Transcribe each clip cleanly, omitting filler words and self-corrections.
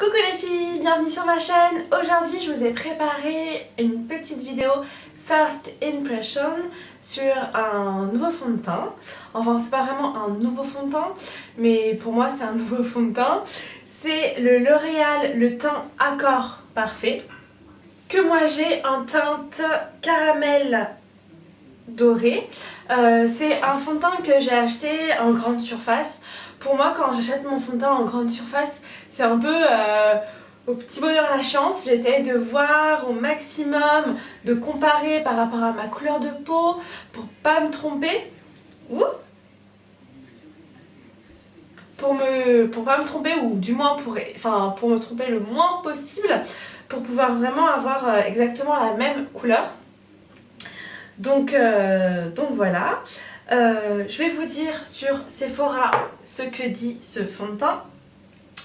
Coucou les filles, bienvenue sur ma chaîne. Aujourd'hui je vous ai préparé une petite vidéo First Impression sur un nouveau fond de teint. Enfin c'est pas vraiment un nouveau fond de teint, mais pour moi c'est un nouveau fond de teint. C'est le L'Oréal Le Teint Accord Parfait, que moi j'ai en teinte caramel doré. C'est un fond de teint que j'ai acheté en grande surface. Pour moi, quand j'achète mon fond de teint en grande surface, c'est un peu au petit bonheur la chance. J'essaie de voir au maximum, de comparer par rapport à ma couleur de peau pour pas me tromper. Ouh, pour pas me tromper, ou du moins pour me tromper le moins possible, pour pouvoir vraiment avoir exactement la même couleur. Donc voilà. Je vais vous dire sur Sephora ce que dit ce fond de teint.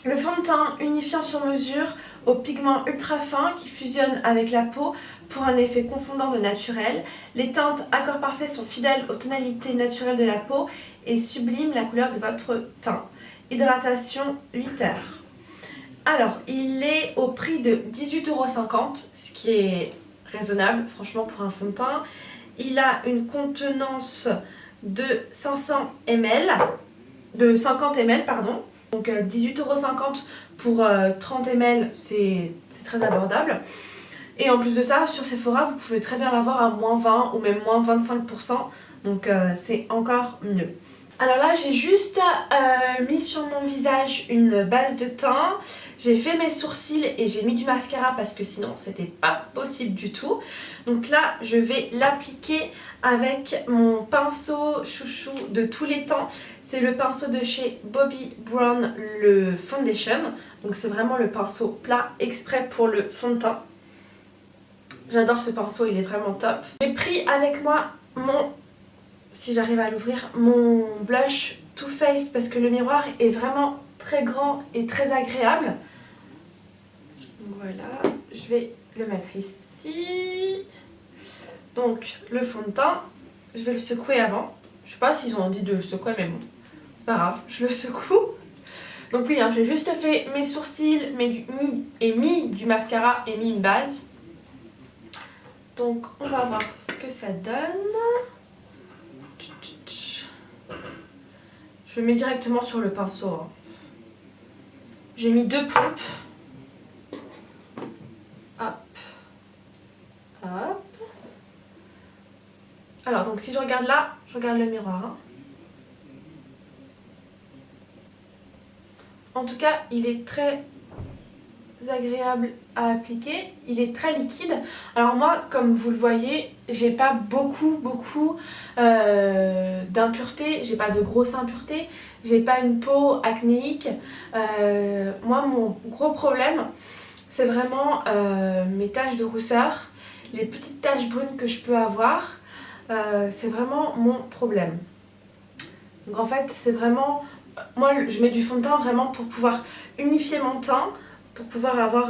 Le fond de teint unifiant sur mesure au pigment ultra fin qui fusionne avec la peau pour un effet confondant de naturel. Les teintes Accord Parfait sont fidèles aux tonalités naturelles de la peau et subliment la couleur de votre teint. Hydratation 8 heures. Alors, il est au prix de 18,50 €, ce qui est raisonnable franchement pour un fond de teint. Il a une contenance de 500 ml, de 50 ml pardon. Donc 18,50 € pour 30 ml, c'est très abordable. Et en plus de ça, sur Sephora, vous pouvez très bien l'avoir à moins 20 ou même moins 25%. Donc c'est encore mieux. Alors là, j'ai juste mis sur mon visage une base de teint. J'ai fait mes sourcils et j'ai mis du mascara parce que sinon c'était pas possible du tout. Donc là, je vais l'appliquer avec mon pinceau chouchou de tous les temps. C'est le pinceau de chez Bobbi Brown, le Foundation. Donc c'est vraiment le pinceau plat exprès pour le fond de teint. J'adore ce pinceau, il est vraiment top. J'ai pris avec moi mon, si j'arrive à l'ouvrir, mon blush Too Faced parce que le miroir est vraiment très grand et très agréable. Donc voilà, je vais le mettre ici. Donc le fond de teint, je vais le secouer avant. Je sais pas s'ils ont dit de le secouer, mais bon, c'est pas grave, je le secoue. Donc oui, hein, j'ai juste fait mes sourcils, mis du mascara et mis une base. Donc on va voir ce que ça donne. Je mets directement sur le pinceau. Hein. J'ai mis 2 pompes. Hop. Hop. Alors donc si je regarde là, je regarde le miroir. Hein. En tout cas, il est très agréable à appliquer. Il est très liquide. Alors moi, comme vous le voyez, j'ai pas beaucoup d'impuretés. J'ai pas de grosses impuretés. J'ai pas une peau acnéique. Moi, mon gros problème, c'est vraiment mes taches de rousseur, les petites taches brunes que je peux avoir. C'est vraiment mon problème. Donc en fait, c'est vraiment... Moi, je mets du fond de teint vraiment pour pouvoir unifier mon teint, pour pouvoir avoir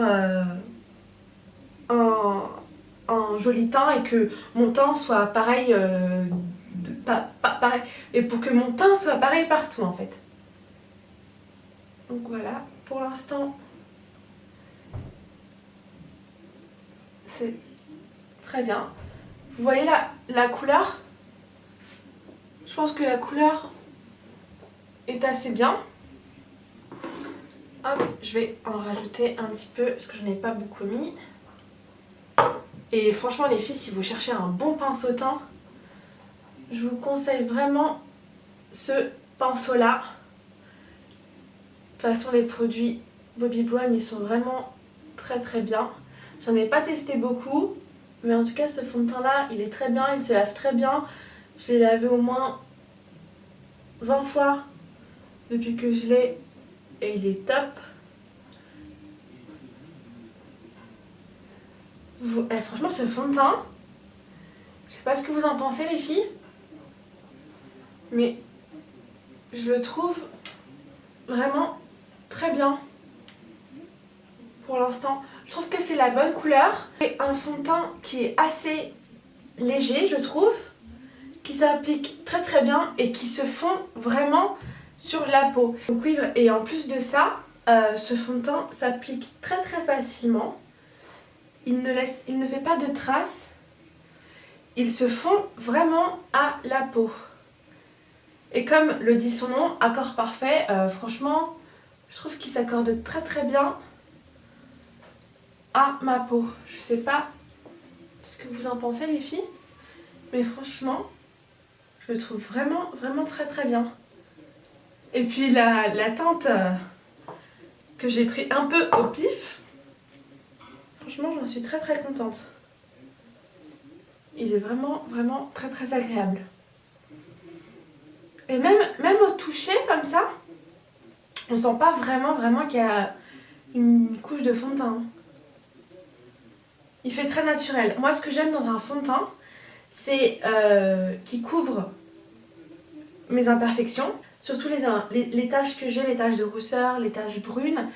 un joli teint et que mon teint soit pareil, pareil, et pour que mon teint soit pareil partout en fait. Donc voilà, pour l'instant, c'est très bien. Vous voyez la couleur? Je pense que la couleur est assez bien. Hop, je vais en rajouter un petit peu parce que je n'ai pas beaucoup mis. Et franchement les filles, si vous cherchez un bon pinceau teint, je vous conseille vraiment ce pinceau là. De toute façon les produits Bobbi Brown, ils sont vraiment très bien. J'en ai pas testé beaucoup, mais en tout cas ce fond de teint là, il est très bien, il se lave très bien. Je l'ai lavé au moins 20 fois depuis que je l'ai et il est top. Franchement ce fond de teint, je sais pas ce que vous en pensez les filles, mais je le trouve vraiment très bien pour l'instant. Je trouve que c'est la bonne couleur. C'est un fond de teint qui est assez léger je trouve, qui s'applique très bien et qui se fond vraiment sur la peau. Donc oui, et en plus de ça, ce fond de teint s'applique très très facilement. Il ne fait pas de traces. Il se fond vraiment à la peau. Et comme le dit son nom, accord parfait, franchement, je trouve qu'il s'accorde très très bien à ma peau. Je sais pas ce que vous en pensez les filles, mais franchement, je le trouve vraiment vraiment très très bien. Et puis la teinte que j'ai pris un peu au pif, franchement j'en suis très très contente. Il est vraiment vraiment très très agréable. Et même au toucher comme ça, on sent pas vraiment qu'il y a une couche de fond de teint. Il fait très naturel. Moi ce que j'aime dans un fond de teint, c'est qu'il couvre mes imperfections, surtout les taches que j'ai, les taches de rousseur, les taches brunes,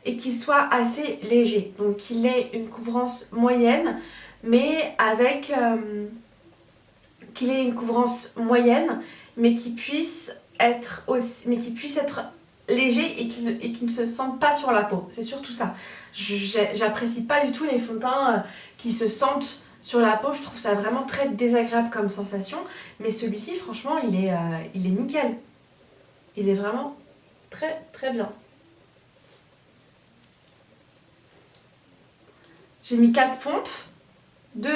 et qu'il soit assez léger. Donc qu'il ait une couvrance moyenne, mais avec qu'il ait une couvrance moyenne, mais qui puisse être léger et qui ne se sente pas sur la peau. C'est surtout ça. J'apprécie pas du tout les fonds de teint qui se sentent sur la peau. Je trouve ça vraiment très désagréable comme sensation. Mais celui-ci, franchement, il est nickel. Il est vraiment très très bien. J'ai mis 4 pompes, 2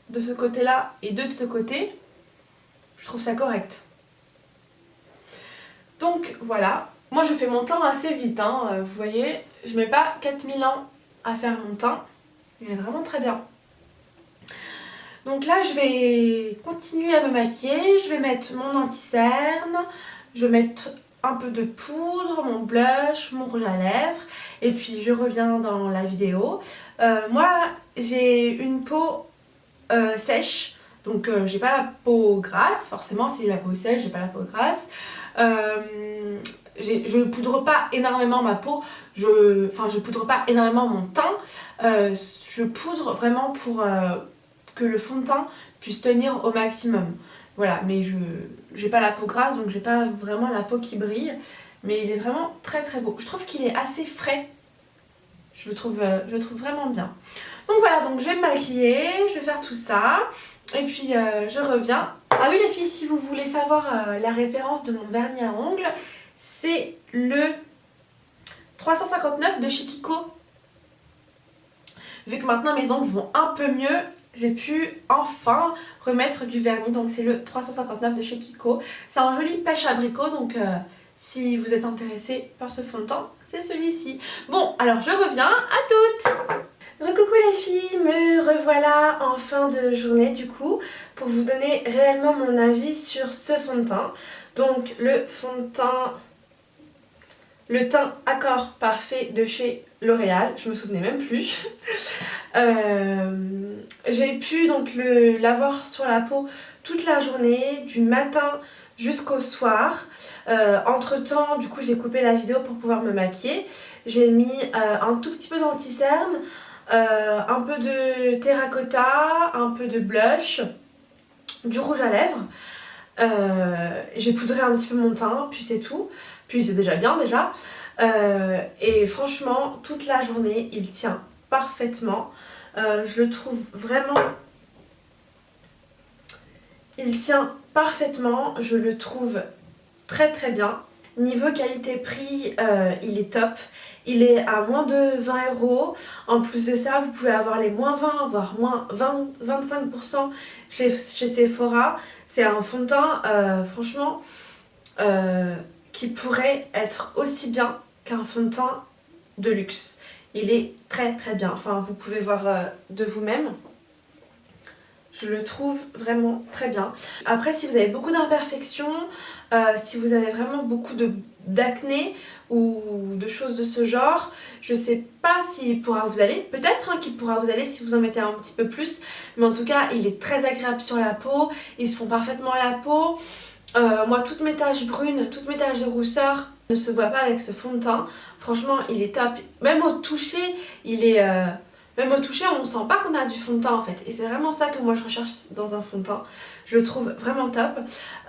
de ce côté-là et 2 de ce côté. Je trouve ça correct. Donc voilà, moi je fais mon teint assez vite, hein. Vous voyez, je mets pas 4000 ans à faire mon teint, il est vraiment très bien. Donc là je vais continuer à me maquiller, je vais mettre mon anti-cerne, je vais mettre un peu de poudre, mon blush, mon rouge à lèvres, et puis je reviens dans la vidéo. Moi j'ai une peau sèche, donc j'ai pas la peau grasse, forcément si j'ai la peau sèche, j'ai pas la peau grasse. Je poudre pas énormément ma peau, je poudre pas énormément mon teint, je poudre vraiment pour que le fond de teint puisse tenir au maximum. Voilà, mais j'ai pas la peau grasse, donc j'ai pas vraiment la peau qui brille, mais il est vraiment très très beau. Je trouve qu'il est assez frais, je le trouve vraiment bien. Donc voilà, donc je vais me maquiller, je vais faire tout ça. Et puis je reviens. Ah oui les filles, si vous voulez savoir la référence de mon vernis à ongles, c'est le 359 de chez Kiko. Vu que maintenant mes ongles vont un peu mieux, j'ai pu enfin remettre du vernis. Donc c'est le 359 de chez Kiko. C'est un joli pêche abricot, donc si vous êtes intéressé par ce fond de teint, c'est celui-ci. Bon, alors je reviens, à toutes. Recoucou les filles, me revoilà en fin de journée du coup pour vous donner réellement mon avis sur ce fond de teint. Donc le fond de teint, le teint Accord Parfait de chez L'Oréal, je me souvenais même plus. J'ai pu donc l'avoir sur la peau toute la journée, du matin jusqu'au soir. Entre temps, du coup j'ai coupé la vidéo pour pouvoir me maquiller. J'ai mis un tout petit peu d'anti-cerne, un peu de terracotta, un peu de blush, du rouge à lèvres. J'ai poudré un petit peu mon teint, puis c'est tout. Puis c'est déjà bien déjà. Et franchement, toute la journée, il tient parfaitement. Je le trouve vraiment... Il tient parfaitement, je le trouve très très bien. Niveau qualité-prix, il est top. Il est à moins de 20 €. En plus de ça, vous pouvez avoir les moins 20, voire moins 25% chez Sephora. C'est un fond de teint, franchement, qui pourrait être aussi bien qu'un fond de teint de luxe. Il est très très bien. Enfin, vous pouvez voir de vous-même. Je le trouve vraiment très bien. Après, si vous avez beaucoup d'imperfections, si vous avez vraiment beaucoup d'acné ou de choses de ce genre, je sais pas s'il pourra vous aller. Peut-être hein, qu'il pourra vous aller si vous en mettez un petit peu plus. Mais en tout cas, il est très agréable sur la peau. Ils se font parfaitement à la peau. Moi, toutes mes taches brunes, toutes mes taches de rousseur ne se voient pas avec ce fond de teint. Franchement, il est top. Même au toucher, il est... Même au toucher, on ne sent pas qu'on a du fond de teint en fait. Et c'est vraiment ça que moi je recherche dans un fond de teint. Je le trouve vraiment top.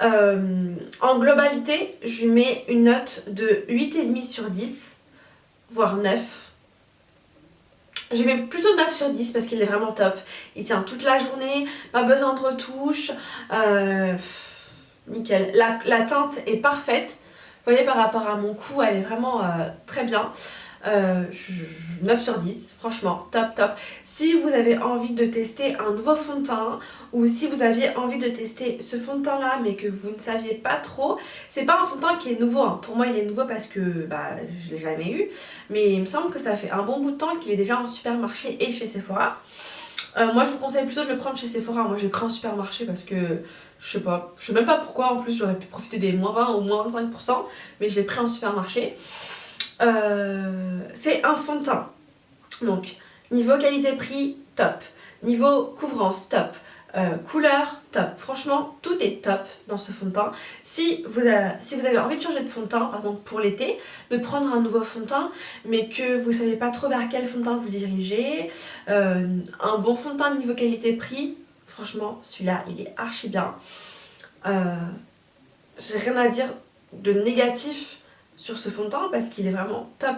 En globalité, je lui mets une note de 8,5 sur 10. voire 9. Je mets plutôt 9 sur 10 parce qu'il est vraiment top. Il tient toute la journée, pas besoin de retouches. Nickel. La teinte est parfaite. Vous voyez, par rapport à mon cou, elle est vraiment très bien. 9 sur 10, franchement, top top. Si vous avez envie de tester un nouveau fond de teint ou si vous aviez envie de tester ce fond de teint là mais que vous ne saviez pas trop, c'est pas un fond de teint qui est nouveau, hein. Pour moi il est nouveau parce que je l'ai jamais eu, mais il me semble que ça fait un bon bout de temps qu'il est déjà en supermarché et chez Sephora. Moi je vous conseille plutôt de le prendre chez Sephora. Moi j'ai pris en supermarché parce que je sais même pas pourquoi. En plus j'aurais pu profiter des moins 20 ou moins 25%, mais je l'ai pris en supermarché. C'est un fond de teint. Donc, niveau qualité-prix, top. Niveau couvrance, top. Couleur, top. Franchement, tout est top dans ce fond de teint. Si vous avez envie de changer de fond de teint, par exemple pour l'été, de prendre un nouveau fond de teint, mais que vous savez pas trop vers quel fond de teint vous dirigez, un bon fond de teint de niveau qualité-prix, franchement, celui-là, il est archi bien. J'ai rien à dire de négatif sur ce fond de teint parce qu'il est vraiment top.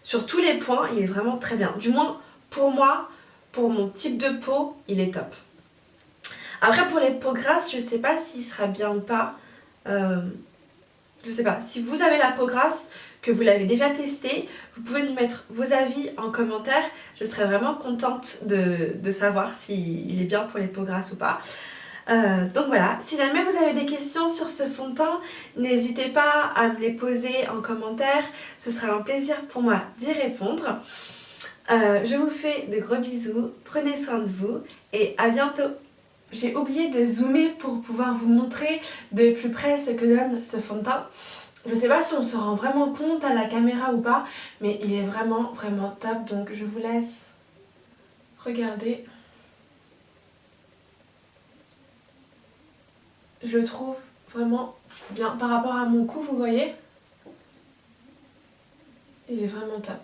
Sur tous les points, il est vraiment très bien. Du moins, pour moi, pour mon type de peau, il est top. Après, pour les peaux grasses, je sais pas s'il sera bien ou pas. Je sais pas. Si vous avez la peau grasse, que vous l'avez déjà testé, vous pouvez nous mettre vos avis en commentaire. Je serais vraiment contente de savoir s'il est bien pour les peaux grasses ou pas. Donc voilà, si jamais vous avez des questions sur ce fond de teint, n'hésitez pas à me les poser en commentaire, ce sera un plaisir pour moi d'y répondre. Je vous fais de gros bisous, prenez soin de vous et à bientôt. J'ai oublié de zoomer pour pouvoir vous montrer de plus près ce que donne ce fond de teint. Je sais pas si on se rend vraiment compte à la caméra ou pas, mais il est vraiment vraiment top, donc je vous laisse regarder. Je le trouve vraiment bien par rapport à mon cou, vous voyez, il est vraiment top.